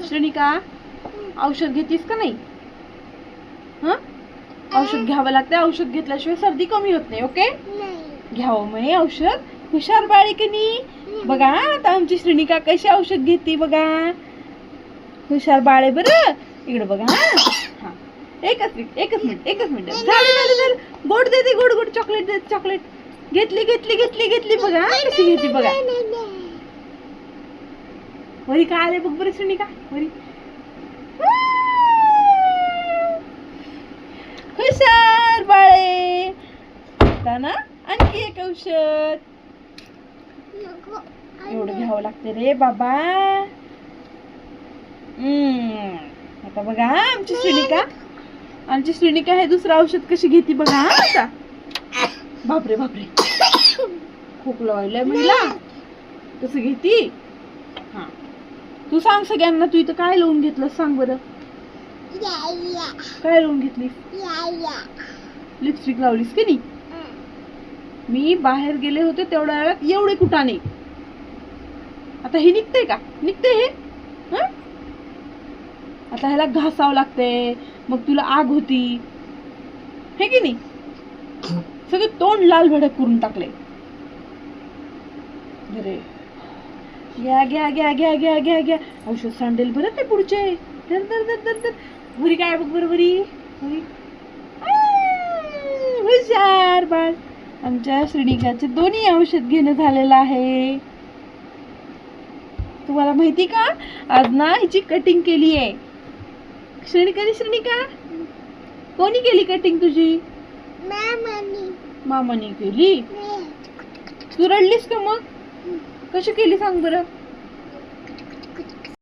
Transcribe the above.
श्रेणिका औषध घेतीस का नाही? औषध घ्यावं लागतं. औषध घेतल्याशिवाय सर्दी कमी होत नाही. ओके, घ्यावं म्हणे औषध. हुशार बाळिकनी. बघा आता आमची श्रेणिका कशी औषध घेते बघा. हुशार बाळे बरं. इकडे बघा. हा एकच मिनिट झालं. गोड देते, गोड चॉकलेट देते. चॉकलेट घेतली बघा कशी घेते बघा. वरी काय आले बघ बरं श्रेणिका. वरी हुशार बाळे. आता ना आणखी एक औषध. एवढं घ्यावं लागते रे बाबा. आता बघा आमची श्रेणिका हे दुसरं औषध कशी घेते बघा. आता बापरे खोकला व्हायलाय महिला. कसं घेती. हा तू सांग सगळ्यांना. तू इथं काय लावून घेतलं सांग बरं. काय लावून घेतली? लिपस्टिक लावलीस की नाही? मी बाहेर गेले होते तेवढ्या वेळात एवढे कुटाणे. आता हे निघते का? निघते हे. आता ह्याला घासावं लागते. मग तुला आग होती हे की नाही. सगळे तोंड लाल भडक करून टाकले. अरे घ्या. औषध सांडेल बरं ते पुढचे. दर वरी काय बघ बरं. वरी हुशार बाळ. आमच्या श्रेणिकाचे दोन्ही औषध घेणं झालेलं आहे. तुम्हाला माहिती का आज ना हिची कटिंग केली आहे. श्रेणिका कोणी केली कटिंग तुझी? मामानी केली. तू रडलीस का मग? कशी केली सांग बरं.